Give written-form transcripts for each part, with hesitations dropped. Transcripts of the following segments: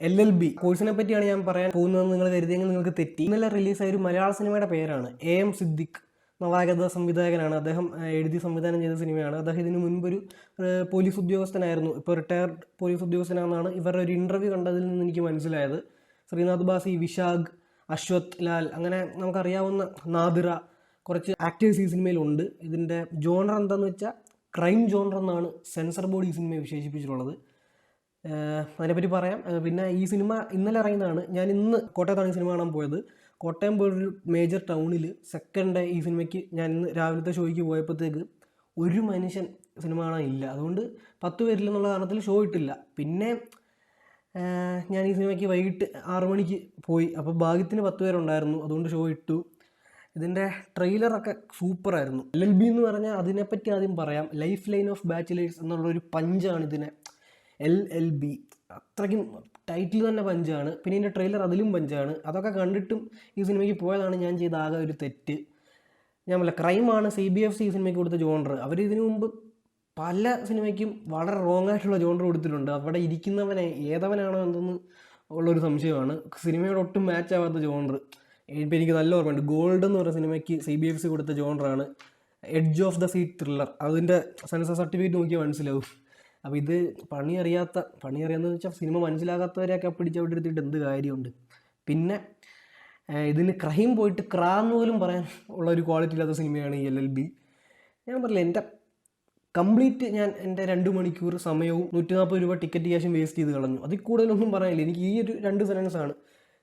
LLB കോഴ്സിനെ പറ്റിയാണ് ഞാൻ പറയാൻ പോകുന്നതെന്ന് നിങ്ങൾ കരുതിയെങ്കിൽ നിങ്ങൾക്ക് തെറ്റി. ഇന്നലെ റിലീസായ ഒരു മലയാള സിനിമയുടെ പേരാണ് AM സിദ്ദിഖ്. നവാഗത സംവിധായകനാണ്. അദ്ദേഹം എഴുതി സംവിധാനം ചെയ്ത സിനിമയാണ്. അദ്ദേഹം ഇതിനു മുൻപൊരു പോലീസ് ഉദ്യോഗസ്ഥനായിരുന്നു. ഇപ്പോൾ റിട്ടയർഡ് പോലീസ് ഉദ്യോഗസ്ഥനാണെന്നാണ് ഇവരുടെ ഒരു ഇൻ്റർവ്യൂ കണ്ടതിൽ നിന്ന് എനിക്ക് മനസ്സിലായത്. ശ്രീനാഥ് ബാസി, വിശാഖ്, അശ്വത് ലാൽ, അങ്ങനെ നമുക്കറിയാവുന്ന നാദിറ, കുറച്ച് ആക്ടേഴ്സ് ഈ സിനിമയിലുണ്ട്. ഇതിൻ്റെ ജോണർ എന്താണെന്ന് വെച്ചാൽ ക്രൈം ജോണർ എന്നാണ് സെൻസർ ബോർഡ് ഈ സിനിമയെ വിശേഷിപ്പിച്ചിട്ടുള്ളത്. അതിനെപ്പറ്റി പറയാം. പിന്നെ ഈ സിനിമ ഇന്നലെ ഇറങ്ങുന്നതാണ്. ഞാൻ ഇന്ന് കോട്ടയത്താണ് ഈ സിനിമ കാണാൻ പോയത്. കോട്ടയം പോലൊരു മേജർ ടൗണിൽ സെക്കൻഡ് ഡേ ഈ സിനിമയ്ക്ക് ഞാൻ ഇന്ന് രാവിലത്തെ ഷോയ്ക്ക് പോയപ്പോഴത്തേക്ക് ഒരു മനുഷ്യൻ സിനിമ കാണാൻ ഇല്ല. അതുകൊണ്ട് 10 പേരില്ലെന്നുള്ള കാരണത്തിൽ ഷോ ഇട്ടില്ല. പിന്നെ ഞാൻ ഈ സിനിമയ്ക്ക് വൈകിട്ട് 6 മണിക്ക് പോയി. അപ്പോൾ ഭാഗ്യത്തിന് 10 പേരുണ്ടായിരുന്നു, അതുകൊണ്ട് ഷോ ഇട്ടു. ഇതിൻ്റെ ട്രെയിലറൊക്കെ സൂപ്പറായിരുന്നു. LLB എന്ന് പറഞ്ഞാൽ അതിനെപ്പറ്റി ആദ്യം പറയാം. ലൈഫ് ലൈൻ ഓഫ് ബാച്ചിലേഴ്സ് എന്നുള്ളൊരു പഞ്ചാണ് ഇതിനെ. LLB അത്രയ്ക്കും ടൈറ്റിൽ തന്നെ പഞ്ചാണ്. പിന്നെ ഇതിൻ്റെ ട്രെയിലർ അതിലും പഞ്ചാണ്. അതൊക്കെ കണ്ടിട്ടും ഈ സിനിമയ്ക്ക് പോയതാണ് ഞാൻ ചെയ്ത ആകെ ഒരു തെറ്റ്. ഞാൻ പറയാം, ക്രൈമാണ് CBFC ഈ സിനിമയ്ക്ക് കൊടുത്ത ജോണർ. അവർ ഇതിനു മുമ്പ് പല സിനിമയ്ക്കും വളരെ റോങ് ആയിട്ടുള്ള ജോണർ കൊടുത്തിട്ടുണ്ട്. അവിടെ ഇരിക്കുന്നവനെ ഏതവനാണോ എന്തെന്ന് ഉള്ളൊരു സംശയമാണ്. സിനിമയോട് ഒട്ടും മാച്ച് ആവാത്ത ജോണർ. ഇപ്പം എനിക്ക് നല്ല ഓർമ്മയുണ്ട്, ഗോൾഡ് എന്ന് പറയുന്ന സിനിമയ്ക്ക് CBFC കൊടുത്ത ജോണറാണ് edge of the seat thriller. അതിൻ്റെ സെൻസർ സർട്ടിഫിക്കറ്റ് നോക്കിയാൽ മനസ്സിലാവും. അപ്പോൾ ഇത് പണിയറിയാന്ന് വെച്ചാൽ സിനിമ മനസ്സിലാകാത്തവരെയൊക്കെ പിടിച്ചവിടെ എടുത്തിട്ട് എന്ത് കാര്യമുണ്ട്. പിന്നെ ഇതിന് ക്രൈം പോയിട്ട് ക്രാന്ന് പോലും പറയാൻ ഉള്ള ഒരു ക്വാളിറ്റി ഇല്ലാത്ത സിനിമയാണ് ഈ LLB. ഞാൻ പറഞ്ഞില്ല, എൻ്റെ കംപ്ലീറ്റ് ഞാൻ എൻ്റെ 2 മണിക്കൂർ സമയവും 140 രൂപ ടിക്കറ്റ് ക്യാഷും വേസ്റ്റ് ചെയ്ത് കളഞ്ഞു. അതിൽ കൂടുതലൊന്നും പറയാനില്ല. എനിക്ക് ഈ ഒരു 2 സെൻറ്റൻസാണ്.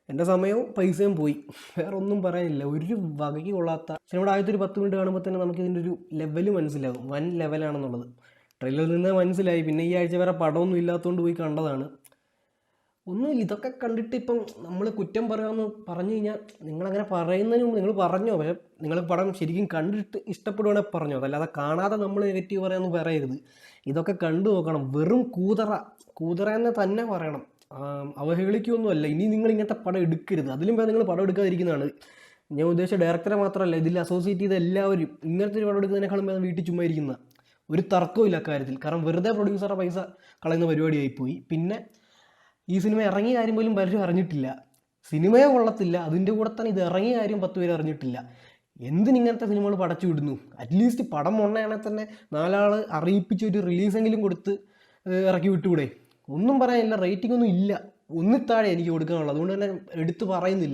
എൻ്റെ സമയവും പൈസയും പോയി, വേറെ ഒന്നും പറയാനില്ല. ഒരു വകയ്ക്ക് കൊള്ളാത്ത സിനിമയുടെ ആദ്യത്തെ ഒരു 10 മിനിറ്റ് കാണുമ്പോൾ തന്നെ നമുക്ക് ഇതിൻ്റെ ഒരു ലെവല് മനസ്സിലാകും, വൻ ലെവലാണെന്നുള്ളത്. ട്രെയിലറിൽ നിന്ന് മനസ്സിലായി. പിന്നെ ഈ ആഴ്ച വേറെ പടമൊന്നും ഇല്ലാത്തതുകൊണ്ട് പോയി കണ്ടതാണ്. ഒന്നുമില്ല, ഇതൊക്കെ കണ്ടിട്ട് ഇപ്പം നമ്മൾ കുറ്റം പറയാമെന്ന് പറഞ്ഞു കഴിഞ്ഞാൽ നിങ്ങളങ്ങനെ പറയുന്നതിന് മുമ്പ് നിങ്ങൾ പറഞ്ഞോ. പക്ഷേ നിങ്ങൾ പടം ശരിക്കും കണ്ടിട്ട് ഇഷ്ടപ്പെടുവാണെങ്കിൽ പറഞ്ഞോ. അതല്ലാതെ കാണാതെ നമ്മൾ നെഗറ്റീവ് പറയാമെന്ന് പറയരുത്. ഇതൊക്കെ കണ്ടു നോക്കണം. വെറും കൂതറ എന്ന് തന്നെ പറയണം, അവഹേളിക്കൊന്നുമല്ല. ഇനി നിങ്ങൾ ഇങ്ങനത്തെ പടം എടുക്കരുത്. അതിലും വേറെ നിങ്ങൾ പടം എടുക്കാതിരിക്കുന്നതാണ്. ഞാൻ ഉദ്ദേശിച്ച ഡയറക്ടറെ മാത്രമല്ല, ഇതിൽ അസോസിയേറ്റ് ചെയ്ത എല്ലാവരും ഇങ്ങനത്തെ ഒരു പടം എടുക്കുന്നതിനേക്കാളും വേറെ വീട്ടിൽ ചുമ്മാ ഇരിക്കുന്ന ഒരു തർക്കവും ഇല്ല കാര്യത്തിൽ. കാരണം വെറുതെ പ്രൊഡ്യൂസറുടെ പൈസ കളയുന്ന പരിപാടിയായിപ്പോയി. പിന്നെ ഈ സിനിമ ഇറങ്ങിയ കാര്യം പോലും പലരും അറിഞ്ഞിട്ടില്ല. സിനിമയെ കൊള്ളത്തില്ല, അതിൻ്റെ കൂടെ തന്നെ ഇത് ഇറങ്ങിയ കാര്യം 10 പേര് അറിഞ്ഞിട്ടില്ല. എന്തിനിങ്ങനത്തെ സിനിമകൾ പടച്ചു വിടുന്നു? അറ്റ്ലീസ്റ്റ് പടം ഉണ്ടെയാണെങ്കിൽ തന്നെ 4 ആൾ അറിയിപ്പിച്ച് ഒരു റിലീസെങ്കിലും കൊടുത്ത് ഇറക്കി വിട്ടുകൂടെ? ഒന്നും പറയാനില്ല, റേറ്റിംഗ് ഒന്നും ഇല്ല. ഒന്നിത്താഴെ എനിക്ക് കൊടുക്കാനുള്ളത്. അതുകൊണ്ട് തന്നെ എടുത്ത് പറയുന്നില്ല.